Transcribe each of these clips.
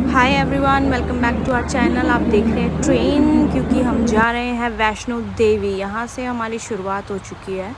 Hi everyone, welcome back to our channel. आप देख रहे हैं ट्रेन, क्योंकि हम जा रहे हैं वैष्णो देवी। यहाँ से हमारी शुरुआत हो चुकी है।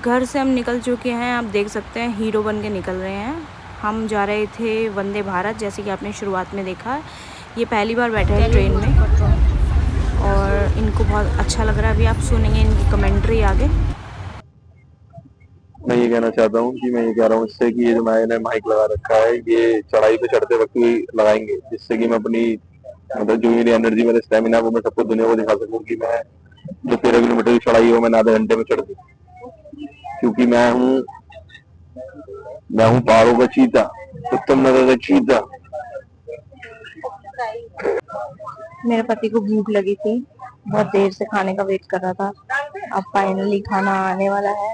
घर से हम निकल चुके हैं, आप देख सकते हैं हीरो बन के निकल रहे हैं। हम जा रहे थे वंदे भारत, जैसे कि आपने शुरुआत में देखा। ये पहली बार बैठे हैं ट्रेन में और इनको बहुत अच्छा लग रहा है। अभी आप सुनेंगे इनकी कमेंट्री आगे। मैं ये कहना चाहता हूँ कि मैं ये कह रहा हूँ इससे कि ये जो मैंने माइक लगा रखा है ये चढ़ाई पे चढ़ते वक्त ही लगाएंगे, जिससे कि मैं अपनी मतलब जो मेरी एनर्जी मेरा स्टेमिना वो मैं सबको दुनिया को दिखा सकूँ कि मैं जो 13 किलोमीटर की चढ़ाई हो मैंने आधे घंटे में चढ़ दी, क्योंकि मैं हूँ पहाड़ों का चीता, उत्तम नगर का चीता। मेरे पति को भूख लगी थी, बहुत देर से खाने का वेट कर रहा था। अब फाइनली खाना आने वाला है।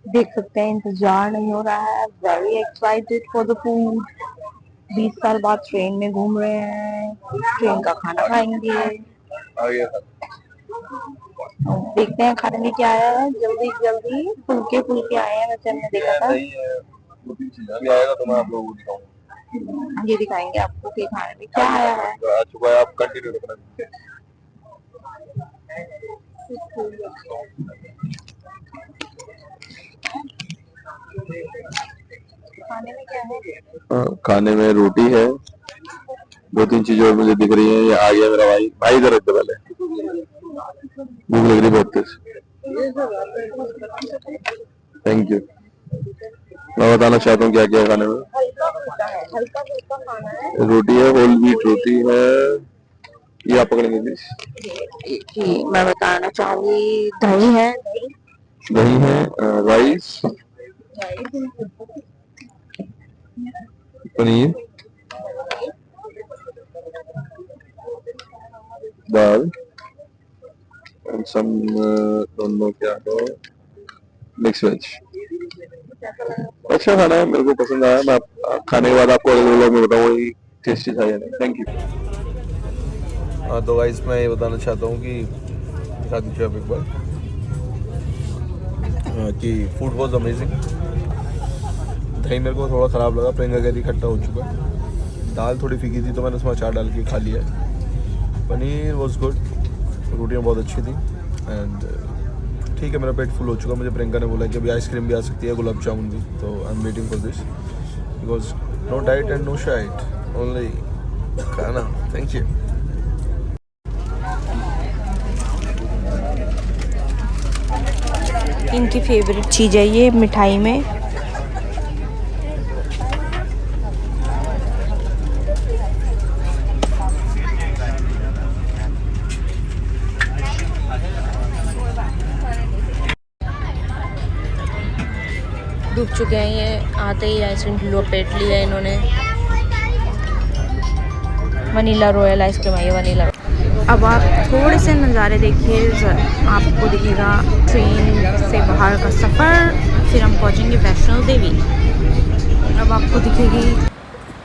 देख सकते हैं इंतजार नहीं हो रहा है। Very excited for the food. 20 साल बाद ट्रेन में घूम रहे हैं, ट्रेन का खाना खाएंगे। देखते हैं खाने में क्या आया है। जल्दी जल्दी फुल्के फुल्के आए हैं, वैसे हमने देखा था। आएगा तो मैं आप लोगों को दिखाऊंगा। ये दिखाएंगे आपको कि खाने में क्या आया है। आ चुका है, आप कंटिन्यू रखना। खाने में क्या है? खाने में रोटी है, 2-3 चीजें और मुझे दिख रही हैं। ये आ गया मेरा भाई। भाई इधर रख दो पहले, भूख लग रही बहुत तेज। Thank you. मैं बताना चाहता हूँ क्या क्या है खाने में। हल्का फुल्का है, हल्का फुल्का खाना है। रोटी है, होल व्हीट रोटी है। ये आप पकड़ेंगे प्लीज। कि मैं बताना चाहूंगी, दही है। दही है, rice, paneer, dal and some don't know क्या है, मिक्स वेज। अच्छा खाना है, मेरे को पसंद आया। मैं खाने के बाद आपको अगले व्लॉग में बताऊंगा टेस्टी था या नहीं। Thank you. हाँ तो गाइस मैं ये बताना चाहता हूँ कि दिखा दीजिए आप एक बार कि फूड वॉज अमेजिंग। दही मेरे को थोड़ा ख़राब लगा, प्रियंका कह रही खट्टा हो चुका है। दाल थोड़ी फीकी थी तो मैंने उसमें अचार डाल के खा लिया है। पनीर वॉज गुड, रोटियाँ बहुत अच्छी थी एंड ठीक है, मेरा पेट फुल हो चुका। मुझे प्रियंका ने बोला कि अभी आइसक्रीम भी आ सकती है, गुलाब जामुन भी, तो I am waiting for this because no diet and no shite, only खाना। Thank you. इनकी फेवरेट चीज़ है ये मिठाई में। डूब चुके हैं ये, आते ही आइसक्रीम लपेट लिया इन्होंने। वनीला रॉयल आइसक्रीम आई है, वनीला। अब आप थोड़े से नज़ारे देखिए, आपको दिखेगा ट्रेन से बाहर का सफ़र। फिर हम पहुंचेंगे वैष्णो देवी। अब आपको दिखेगी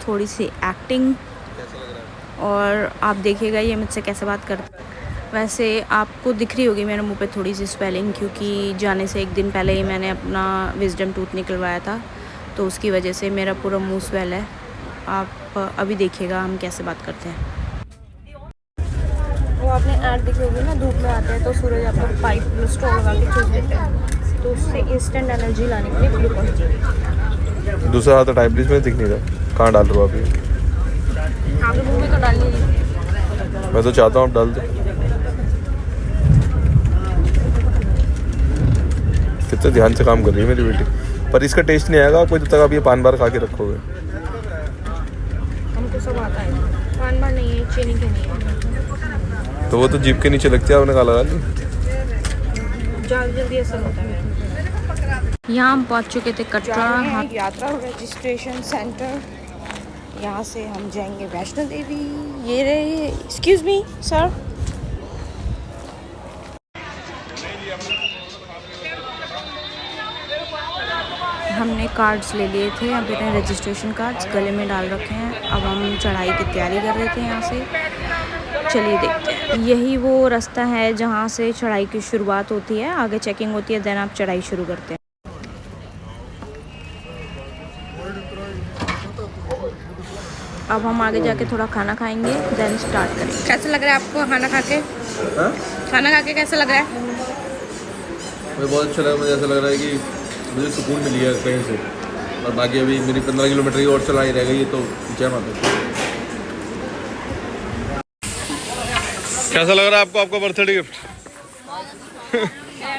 थोड़ी सी एक्टिंग और आप देखिएगा ये मुझसे कैसे बात करता है। वैसे आपको दिख रही होगी मेरे मुंह पे थोड़ी सी स्वेलिंग, क्योंकि जाने से एक दिन पहले ही मैंने अपना विजडम टूथ निकलवाया था, तो उसकी वजह से मेरा पूरा मुंह स्वेल है। आप अभी देखिएगा हम कैसे बात करते हैं। वो आपने ऐड देखी होगी ना, धूप में आते हैं तो सूरज आपको पाइप स्ट्रॉ लगा के चूस देते हैं, तो उससे इंस्टेंट एनर्जी लाने के लिए ग्लूकोज डी। दूसरा हाथ टाइम प्लीज, में दिख नहीं रहा कहाँ डाल रहा हूँ अभी। आपके मुंह में तो डाल लीजिए। मैं तो चाहता हूँ आप डाल दो। कितने ध्यान से काम कर रही है मेरी बेटी, पर इसका टेस्ट नहीं आएगा कोई जब तक आप ये 5 बार खा के रखोगे। हमको सब आता है, 5 बार नहीं है, चीनी के नहीं है। तो वो तो जीप के नीचे लगती है, आपने कहा लगा ली। जल्दी जल्दी असर होता है। यहाँ हम पहुँच चुके थे कटरा यात्रा रजिस्ट्रेशन सेंटर। यहाँ से हम जाएंगे वैष्णो देवी। ये रहे, एक्सक्यूज मी सर। हमने कार्ड्स ले लिए थे, अभी अपने रजिस्ट्रेशन कार्ड्स गले में डाल रखे हैं। अब हम चढ़ाई की तैयारी कर रहे थे यहाँ से। चलिए देखते हैं। यही वो रास्ता है जहाँ से चढ़ाई की शुरुआत होती है, आगे चेकिंग होती है, देन आप चढ़ाई शुरू करते हैं। अब हम आगे जाके थोड़ा खाना खाएंगे, देन स्टार्ट करेंगे। कैसा लग रहा है आपको खाना खा के? खाना खा के कैसा लग रहा है? मुझे बहुत अच्छा लगा। मुझे ऐसा लग रहा है कि मुझे सुकून मिल गया कहीं से, और बाकी अभी मेरी 15 किलोमीटर की और चलाई रह गई, तो जय माता। कैसा लग रहा है आपको आपका बर्थडे गिफ्ट?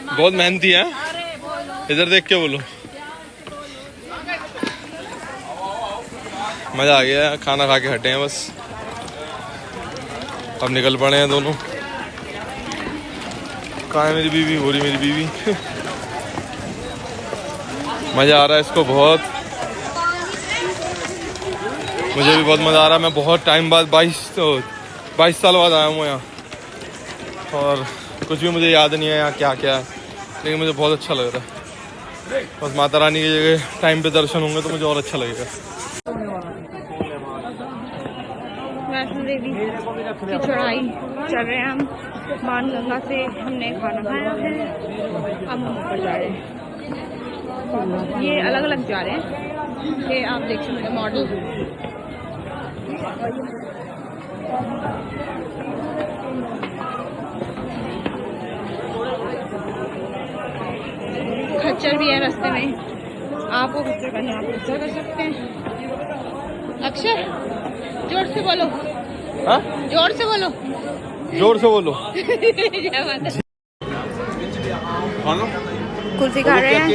बहुत मेहनती है, इधर देख के बोलो। मज़ा आ गया, खाना खा के हटे हैं बस, अब निकल पड़े हैं दोनों। कहाँ है मेरी बीवी? हो रही मेरी बीवी। मज़ा आ रहा है इसको बहुत, मुझे भी बहुत मज़ा आ रहा है। मैं बहुत टाइम बाद 22 साल बाद आया हूँ यहाँ, और कुछ भी मुझे याद नहीं है यहाँ क्या क्या है, लेकिन मुझे बहुत अच्छा लग रहा है। बस माता रानी की जगह टाइम पे दर्शन होंगे तो मुझे और अच्छा लगेगा। वैष्णो देवी की चढ़ाई चल रहे हैं हम। बाणगंगा से हमने खाना खाया है, अब हम ऊपर जा रहे हैं। ये अलग अलग जा रहे हैं, ये आप देख सकते हैं मॉडल। खच्चर भी है रास्ते में, आपको खच्चर करना आप खच्चर कर सकते हैं। अक्षय जोर से बोलो। हाँ? जोर से बोलो। जोर से बोलो। कुल्फी खा रहे हैं।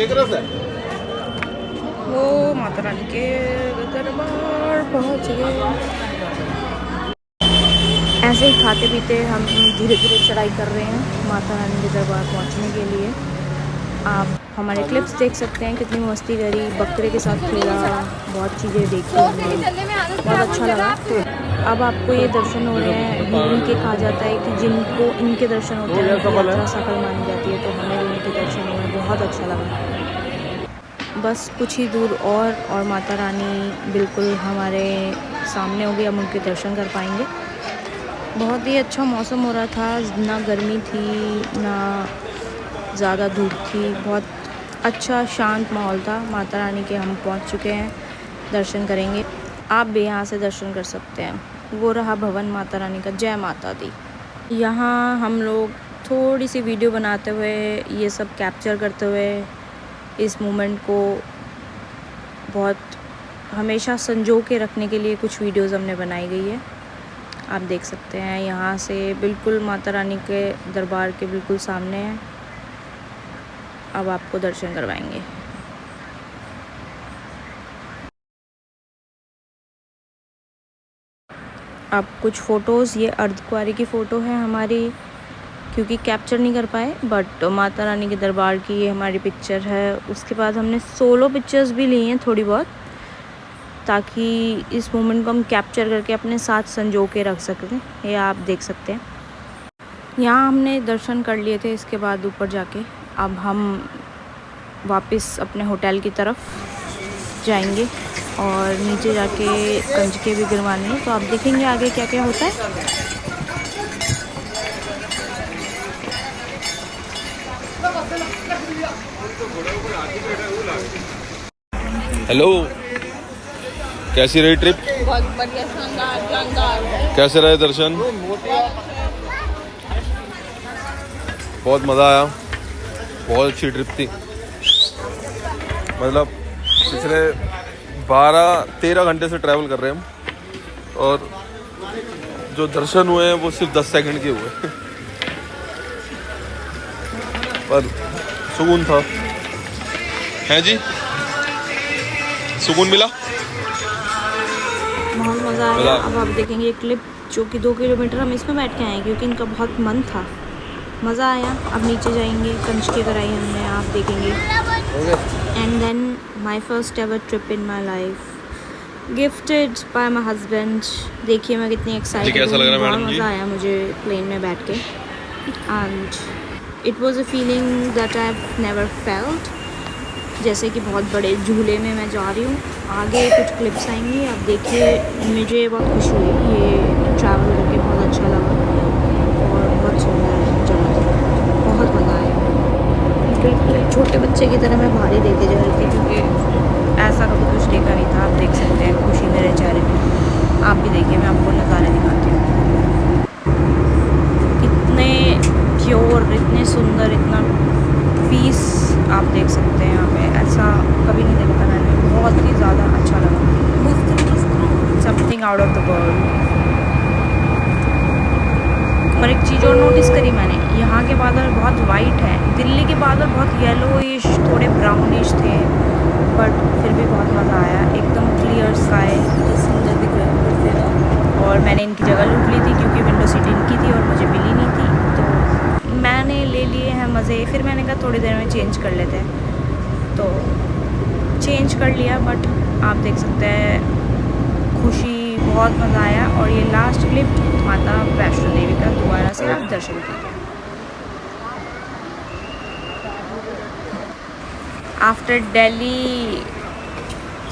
वो माता रानी के दरबार पहुंच गए। ऐसे ही खाते पीते हम धीरे धीरे चढ़ाई कर रहे हैं माता रानी के दरबार पहुंचने के लिए। आप हमारे क्लिप्स देख सकते हैं, कितनी मस्ती करी, बकरे के साथ खेला, बहुत चीज़ें देखी, बहुत अच्छा लगा। अब आपको ये दर्शन हो रहे हैं, इनके कहा जाता है कि जिनको इनके दर्शन होते हैं यात्रा सफल मानी जाती है, तो हमें भी इनके दर्शन हुए, बहुत अच्छा लगा। बस कुछ ही दूर और माता रानी बिल्कुल हमारे सामने होगी, हम उनके दर्शन कर पाएंगे। बहुत ही अच्छा मौसम हो रहा था, ना गर्मी थी ना ज़्यादा धूप थी, बहुत अच्छा शांत माहौल था। माता रानी के हम पहुंच चुके हैं, दर्शन करेंगे। आप भी यहाँ से दर्शन कर सकते हैं। वो रहा भवन माता रानी का। जय माता दी। यहाँ हम लोग थोड़ी सी वीडियो बनाते हुए, ये सब कैप्चर करते हुए इस मोमेंट को बहुत हमेशा संजो के रखने के लिए कुछ वीडियोज़ हमने बनाई गई है। आप देख सकते हैं यहाँ से बिल्कुल माता रानी के दरबार के बिल्कुल सामने है। अब आपको दर्शन करवाएंगे। अब कुछ फ़ोटोज़, ये अर्धकुंवारी की फ़ोटो है हमारी, क्योंकि कैप्चर नहीं कर पाए, बट माता रानी के दरबार की ये हमारी पिक्चर है। उसके बाद हमने सोलो पिक्चर्स भी ली हैं थोड़ी बहुत, ताकि इस मोमेंट को हम कैप्चर करके अपने साथ संजो के रख सकते। ये आप देख सकते हैं। यहाँ हमने दर्शन कर लिए थे, इसके बाद ऊपर जाके अब हम वापस अपने होटल की तरफ जाएंगे और नीचे जाके कंजके भी गिरवाने हैं, तो आप देखेंगे आगे क्या क्या होता है। हेलो, कैसी रही ट्रिप? बहुत बढ़िया, शानदार। कैसे रहे दर्शन? बहुत मज़ा आया, बहुत अच्छी ट्रिप थी। मतलब पिछले 12-13 घंटे से ट्रैवल कर रहे हैं हम, और जो दर्शन हुए हैं वो सिर्फ 10 सेकंड के हुए। पर सुकून था, है जी, सुकून मिला, बहुत मज़ा आया। अब आप देखेंगे क्लिप जो कि 2 किलोमीटर हम इसमें बैठ के आए, क्योंकि इनका बहुत मन था। मज़ा आया। अब नीचे जाएंगे, कंजके कराई हमने, आप देखेंगे। And then my first ever trip in my life, gifted by my husband. देखिए मैं कितनी एक्साइटेड हूँ, बहुत मज़ा आया मुझे प्लेन में बैठ के। And it was a feeling that I have never felt, जैसे कि बहुत बड़े झूले में मैं जा रही हूँ। आगे कुछ क्लिप्स आएंगी, आप देखिए। मुझे बहुत खुशी हुई, ये ट्रैवल करके बहुत अच्छा लगा, और बहुत सुंदर जगह थी, बहुत मज़ा आया। बिल्कुल एक छोटे बच्चे की तरह मैं भारी देखे जा रही थी, क्योंकि ऐसा कभी कुछ देखा नहीं था। आप देख सकते हैं खुशी मेरे चेहरे में। आप something out of the world. और एक चीज़ और नोटिस करी मैंने, यहाँ के बादल बहुत वाइट हैं। दिल्ली के बादल बहुत येलोइश, थोड़े ब्राउनिश थे, बट फिर भी बहुत मज़ा आया। एकदम क्लियर स्काई, सुंदर दिख रहा है तेरा। और मैंने इनकी जगह लूट ली थी क्योंकि विंडो सीट इनकी थी और मुझे मिली नहीं थी, तो मैंने ले लिए हैं मज़े। फिर मैंने कहा थोड़ी देर में चेंज कर लेते हैं, तो चेंज कर लिया। बट आप देख सकते हैं खुशी, बहुत मज़ा आया। और ये लास्ट क्लिप माता वैष्णो देवी का दोबारा से आप दर्शन कीजिए। आफ्टर दिल्ली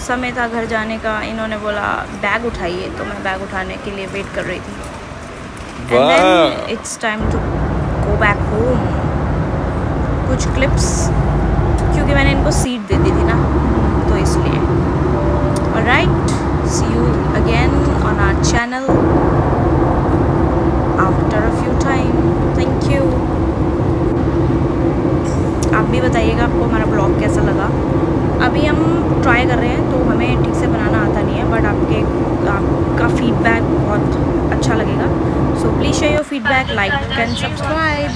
समय था घर जाने का, इन्होंने बोला बैग उठाइए, तो मैं बैग उठाने के लिए वेट कर रही थी। And then it's time to go back home. कुछ क्लिप्स, क्योंकि मैंने इनको सीट दे दी थी ना, तो इसलिए। Alright, see you again on our channel after a few time. Thank you. आप भी बताइएगा आपको हमारा ब्लॉग कैसा लगा। अभी हम ट्राई कर रहे हैं, तो हमें ठीक से बनाना आता नहीं है, बट आपका फीडबैक बहुत अच्छा लगेगा। So please share your feedback, like and subscribe.